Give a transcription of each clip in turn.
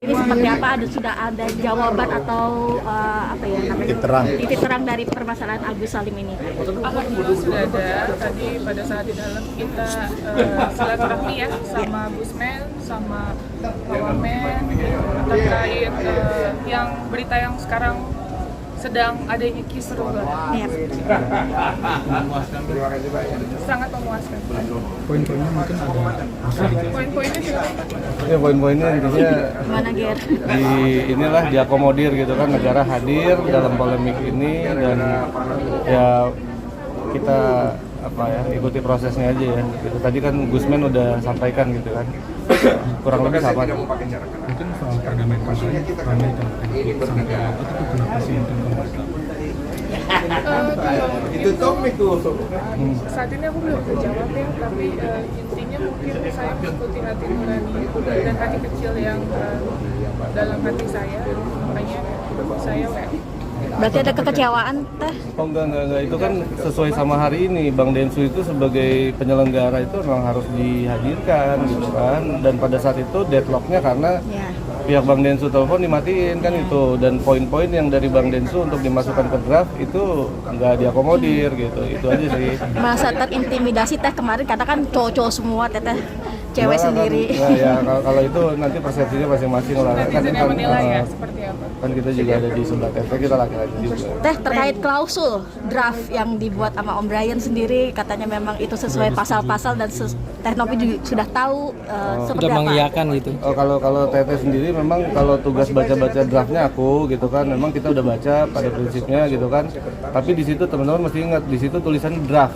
Ini seperti apa? Sudah ada jawaban atau apa ya namanya? Titik terang dari permasalahan Agus Salim ini. Alhamdulillah sudah ada. Tadi pada saat di dalam kita silaturahmi ya sama Gusmen, sama Pak Wamen terkait yang berita yang sekarang sedang adanya kisruh lah. Ya. Sangat memuaskan. Poin-poinnya mungkin ada. Poin-poinnya juga. Ya poin-poinnya intinya Gimana Ger? inilah diakomodir gitu kan, negara hadir dalam polemik ini dan ya kita ikuti prosesnya aja ya. Gitu. Tadi kan Gusmen udah sampaikan gitu kan. Kurang lebih sama. Mungkin soal perdamaian kasusnya ramai kan sampai itu tuh kenapa sih yang Itu topik tuh. Saat ini aku belum bisa jawab ya, tapi intinya mungkin saya mengikuti hati nurani dan hati kecil yang dalam hati saya, makanya saya Berarti ada kekecewaan teh? Oh enggak, itu kan sesuai sama hari ini. Bang Densu itu sebagai penyelenggara itu memang harus dihadirkan gitu kan. Dan pada saat itu deadlocknya karena pihak Bang Densu telepon dimatiin kan itu. Dan poin-poin yang dari Bang Densu untuk dimasukkan ke draft itu nggak diakomodir gitu. Itu aja sih. Masa terintimidasi teh kemarin katakan cowok-cowok semua teh cewek sendiri. Ya kalau itu nanti persepsinya masing-masing lah. netizen yang menilai ya seperti apa. Kan kita juga ada di sebelah TT, kita laki-laki juga. Teh terkait klausul draft yang dibuat sama Om Brian sendiri katanya memang itu sesuai pasal-pasal dan Teh Novi juga sudah tahu seperti sudah apa. mengiyakan gitu. Oh, kalau TT sendiri memang kalau tugas baca-baca draftnya aku gitu kan, memang kita udah baca pada prinsipnya gitu kan. Tapi di situ teman-teman mesti ingat di situ tulisan draft.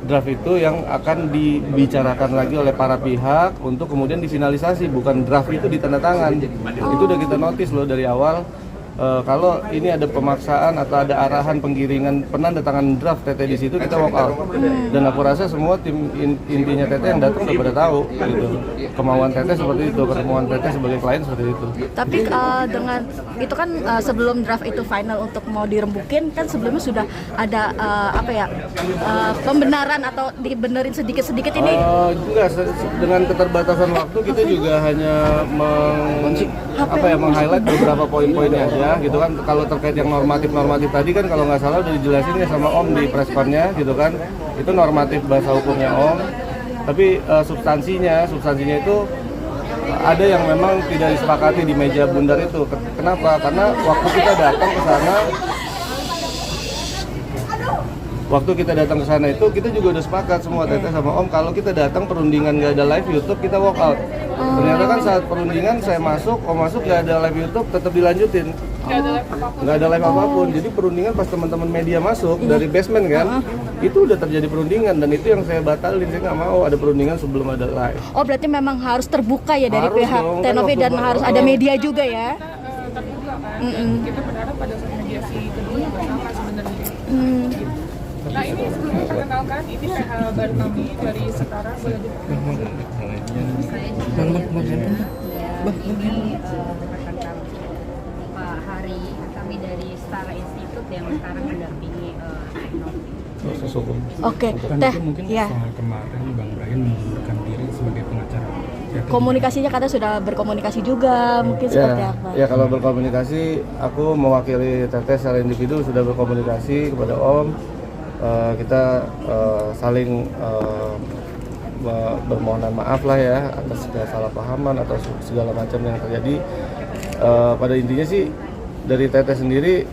Draft itu yang akan dibicarakan lagi oleh para pihak untuk kemudian difinalisasi, bukan draft itu ditandatangan. Itu udah kita notice loh dari awal. Kalau ini ada pemaksaan atau ada arahan penggiringan penandatangan draft TT di situ, kita walk out. Dan aku rasa semua tim intinya TT yang datang udah pada tahu gitu. Kemauan TT seperti itu, kemauan TT sebagai klien seperti itu. Tapi dengan itu kan sebelum draft itu final untuk mau dirembukin kan sebelumnya sudah ada pembenaran atau dibenerin sedikit-sedikit ini. Enggak, dengan keterbatasan waktu kita juga hanya meng-highlight beberapa poin-poinnya aja gitu kan. Kalau terkait yang normatif tadi kan kalau nggak salah udah dijelasin ya sama Om di press con-nya gitu kan. Itu normatif bahasa hukumnya Om. Tapi substansinya itu ada yang memang tidak disepakati di meja bundar itu. Kenapa? Karena waktu kita datang ke sana itu kita juga udah sepakat semua Teteh sama Om kalau kita datang perundingan nggak ada live YouTube kita walk out. Ternyata kan saat perundingan saya masuk, Om masuk nggak ada live YouTube tetap dilanjutin. Nggak ada live apapun. Jadi perundingan pas teman-teman media masuk dari basement kan, itu udah terjadi perundingan dan itu yang saya batalin. Saya nggak mau ada perundingan sebelum ada live. Oh berarti memang harus terbuka ya dari Harus pihak dong, Teh Novi kan dan harus ada media juga ya. Terbuka kan. Kita berharap pada saat mediasi kedua juga sama sebenarnya. Nah ini sebelumnya perkenalkan, ini PH baru kami dari Setara, boleh diperkenalkan. Pak Hari, kami dari Setara Institute yang sekarang mendampingi Proses hukum. Oke, Bukan Teh. itu mungkin Ya. soal kemarin Bang Brian mengundurkan diri sebagai pengacara. Komunikasinya katanya sudah berkomunikasi juga, mungkin seperti apa? Ya kalau berkomunikasi, aku mewakili Teteh secara individu sudah berkomunikasi kepada Om. Kita saling bermohonan maaf lah ya atas segala salah pahaman atau segala macam yang terjadi. Pada intinya sih dari Teteh sendiri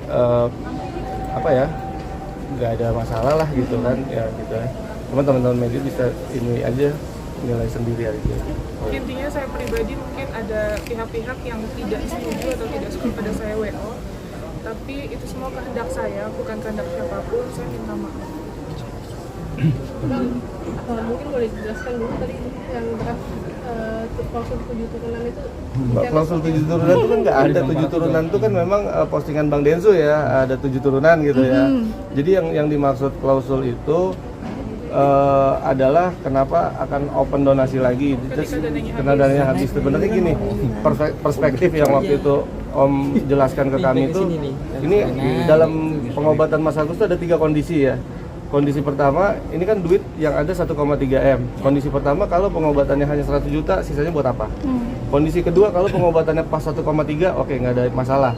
nggak ada masalah lah gitu kan ya gitu ya. Cuma teman-teman media bisa ini aja nilai sendiri aja. Intinya saya pribadi mungkin ada pihak-pihak yang tidak setuju atau tidak suka pada saya WO, tapi itu semua kehendak saya, bukan kehendak siapapun. Saya minta maaf. Mungkin boleh dijelaskan dulu tadi yang draft klausul 7 turunan itu. Klausul 7 turunan itu kan nggak ada 7 turunan itu kan memang postingan Bang Densu ya ada 7 turunan gitu ya. Jadi yang dimaksud klausul itu adalah kenapa akan open donasi lagi. Karena dananya habis. Sebenarnya gini, perspektif yang waktu itu Om jelaskan ke kami itu, ini dalam pengobatan Mas Agus itu ada 3 kondisi ya. Kondisi pertama, ini kan duit yang ada 1,3 M. Kondisi pertama, kalau pengobatannya hanya 100 juta, sisanya buat apa? Kondisi kedua, kalau pengobatannya pas 1,3, oke, nggak ada masalah.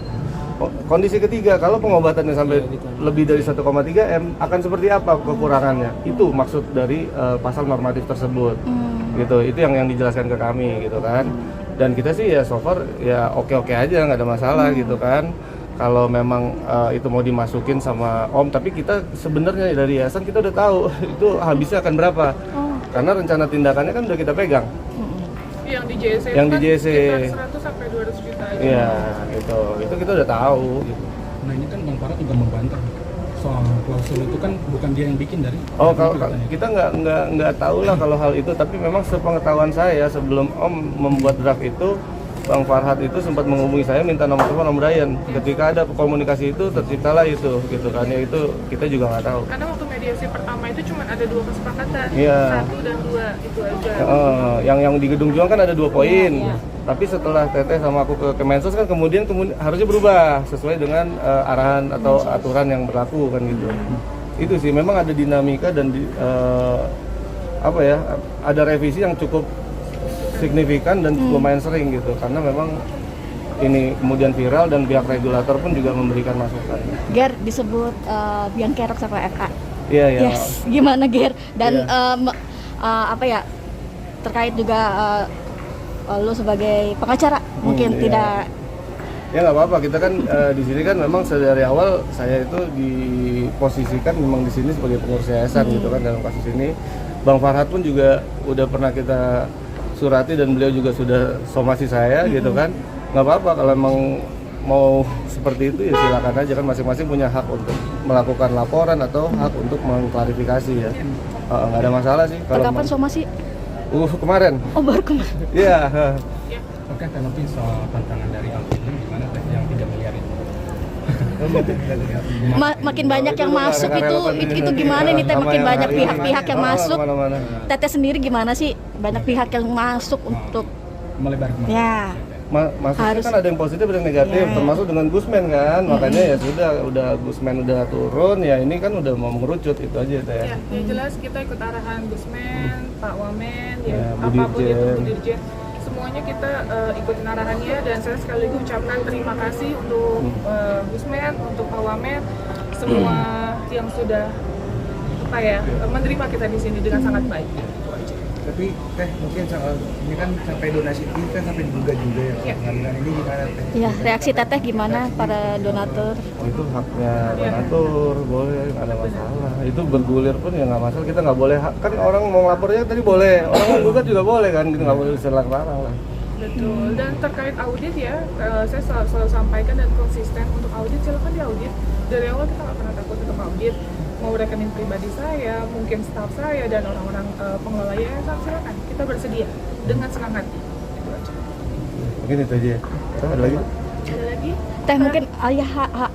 Kondisi ketiga, kalau pengobatannya sampai lebih dari 1,3 M, akan seperti apa kekurangannya? Itu maksud dari pasal normatif tersebut. Gitu, itu yang dijelaskan ke kami gitu kan. Dan kita sih ya so far ya oke-oke aja, nggak ada masalah gitu kan. Kalau memang itu mau dimasukin sama Om, tapi kita sebenarnya dari yayasan kita udah tahu itu habisnya akan berapa. Karena rencana tindakannya kan udah kita pegang. Yang di JC Yang di kan JC. sekitar 100 sampai 200 juta aja. Iya, gitu. Itu kita udah tahu gitu. Nah ini kan Bang Farhat juga membantah soal klausul itu kan bukan dia yang bikin dari. Oh, kalau kita nggak tahu lah kalau hal itu, tapi memang sepengetahuan saya sebelum Om membuat draft itu, Bang Farhat itu sempat menghubungi saya minta nomor telepon Om Brian. Ketika ada komunikasi itu terciptalah itu, gitu kan ya, itu kita juga nggak tahu. Karena waktu mediasi pertama itu cuma ada 2 kesepakatan, Iya. 1 dan 2 itu aja. Yang di Gedung Juang kan ada 2 poin. Tapi setelah Teteh sama aku ke Kemensos kan kemudian harusnya berubah sesuai dengan arahan atau aturan yang berlaku kan gitu. Itu sih memang ada dinamika dan apa ya, ada revisi yang cukup signifikan dan lumayan sering gitu, karena memang ini kemudian viral dan pihak regulator pun juga memberikan masukan. Ger disebut biang kerok sama FA. Iya, iya. Yes, gimana Ger? Dan apa ya, terkait juga lo sebagai pengacara mungkin iya. tidak. Ya nggak apa-apa, kita kan di sini kan memang dari awal saya itu diposisikan memang di sini sebagai pengurus yayasan gitu kan dalam kasus ini. Bang Farhat pun juga udah pernah kita surati dan beliau juga sudah somasi saya gitu kan. Nggak apa-apa kalau emang mau seperti itu ya silakan aja, kan masing-masing punya hak untuk melakukan laporan atau hak untuk mengklarifikasi ya. Nggak ada masalah sih. Kapan somasi? Kemarin. Oh, baru kemarin. Iya. Oke, tapi soal tantangan dari Alvin gimana Teh yang 3 miliar itu? Makin banyak yang masuk itu gimana nih Teh? Makin banyak pihak-pihak yang masuk. Teteh sendiri gimana sih? Banyak pihak yang masuk untuk Melebar kemana? ya. Maksudnya kan ada yang positif ada yang negatif, termasuk dengan Gusmen kan. Makanya ya sudah, udah Gusmen udah turun, ya ini kan udah mau mengerucut, itu aja Teh. Ya, yang jelas kita ikut arahan Gusmen, Pak Wamen, Ya, apapun itu, Bu Bu Dirjen. Semuanya kita ikutin arahannya, dan saya sekali lagi ucapkan terima kasih untuk Gusmen, untuk Pak Wamen, semua yang sudah menerima kita di sini dengan sangat baik. Tapi Teh mungkin soal ini kan sampai donasi ini kan sampai digugat juga ya. Pengadilan ini gimana Teh? Ya, reaksi Teteh gimana para donatur? Oh, itu haknya donatur, boleh, nggak ada masalah. Itu bergulir pun ya nggak masalah, kita nggak boleh, kan orang mau ngelapornya tadi boleh, orang mau gugat juga boleh kan, gitu nggak boleh diserang-serang lah. Betul, dan terkait audit ya, saya selalu sampaikan dan konsisten untuk audit, silakan diaudit. Dari awal kita nggak pernah takut untuk audit. Mau rekening pribadi saya, mungkin staf saya, dan orang-orang pengelola yayasan, silakan. Kita bersedia dengan senang hati. Itu aja. Mungkin itu aja ya. Ada lagi? Ada lagi? Teh mungkin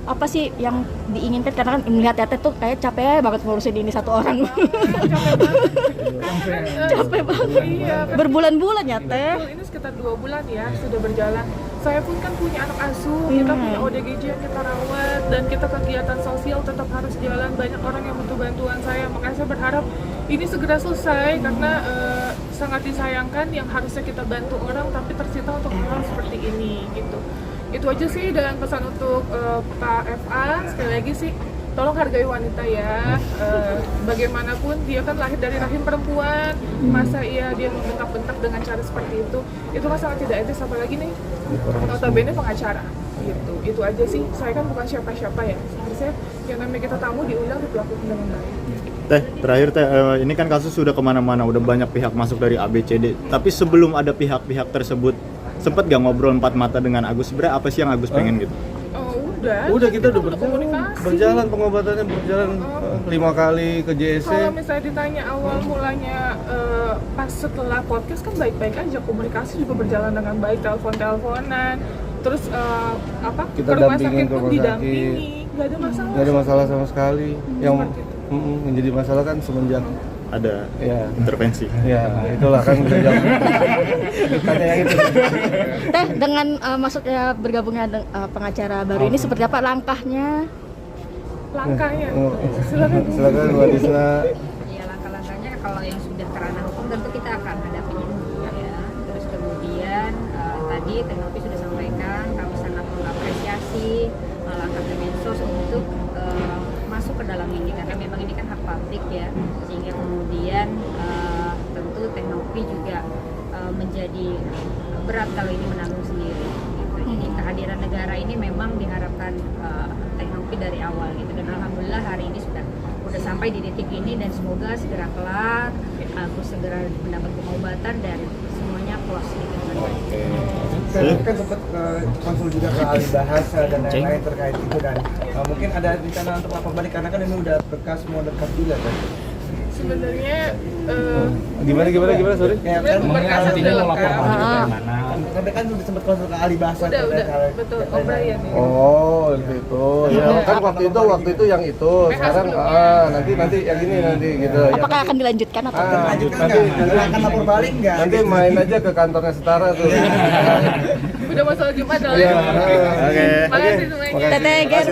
apa sih yang diinginkan, karena kan melihat Teteh tuh kayak capek banget ngurusin ini satu orang. Capek banget. Iya, Berbulan-bulan ya Teh. betul, ini sekitar 2 bulan ya sudah berjalan. Saya pun kan punya anak asuh, kita punya ODGJ yang kita rawat, dan kita kegiatan sosial tetap harus jalan. Banyak orang yang butuh bantuan saya, makanya saya berharap ini segera selesai, karena sangat disayangkan yang harusnya kita bantu orang tapi tersita untuk hal seperti ini gitu. Itu aja sih, dan pesan untuk Pak FA sekali lagi sih, tolong hargai wanita ya. Bagaimanapun dia kan lahir dari rahim perempuan, masa iya dia membentak-bentak dengan cara seperti itu kan sangat tidak etis, apalagi nih notabene pengacara gitu. Itu aja sih, saya kan bukan siapa-siapa ya, seharusnya yang namanya kita tamu diundang diperlakukan dengan baik. Teh, terakhir Teh, ini kan kasus sudah kemana-mana, udah banyak pihak masuk dari ABCD. Tapi sebelum ada pihak-pihak tersebut, sempat gak ngobrol 4 mata dengan Agus? Sebenarnya apa sih yang Agus pengen gitu? Udah kita udah komunikasi. berjalan pengobatannya berjalan 5 kali ke JSC. Kalau misalnya ditanya awal mulanya pas setelah podcast kan baik-baik aja, komunikasi juga berjalan dengan baik, telepon-teleponan, terus Kita ke rumah dampingin sakit ke pun rumah didampingi, sakit. nggak ada masalah. Nggak ada masalah sama sekali. Yang Seperti itu. menjadi masalah kan semenjak ada Iya. intervensi. Ya, itulah kan bisa jawab. Tanya yang itu. Teh, dengan masuknya bergabungnya pengacara baru ini seperti apa langkahnya? Langkahnya, Silakan Mbak Disna. Ya langkah-langkahnya kalau yang sudah kerana hukum tentu kita akan hadapi ya. Terus kemudian tadi Teknopi sudah sampaikan kami sangat mengapresiasi langkah Kemensos untuk masuk ke dalam ini karena memang ini kan hak publik ya, sehingga kemudian tentu Teknopi juga menjadi berat kalau ini menanggung sendiri gitu. Jadi kehadiran negara ini memang diharapkan Teknopi dari awal gitu, dan alhamdulillah hari ini sudah sampai di titik ini dan semoga segera kelar, Agus segera mendapat pengobatan dan semuanya close gitu. Saya kan sempat konsul juga ke ahli bahasa dan lain-lain terkait itu, dan mungkin ada rencana untuk lapor balik karena kan ini udah berkas semua dekat juga kan. sebenarnya Gimana sorry? Ya kan berkasnya sudah lengkap. Tapi kan udah sempat konsul ke ahli bahasa. Udah, terkait hal- betul. O'Brien ya. Oh, gitu. Ya, kan waktu itu yang itu. Sekarang nanti yang ini nanti gitu. Ya, Apakah akan dilanjutkan atau Lanjutkan nggak? Akan lapor balik nggak? nanti main aja ke kantornya Setara tuh. Udah masalah Jumat Iya. soalnya. Oke. Makasih semuanya. Teteh Ger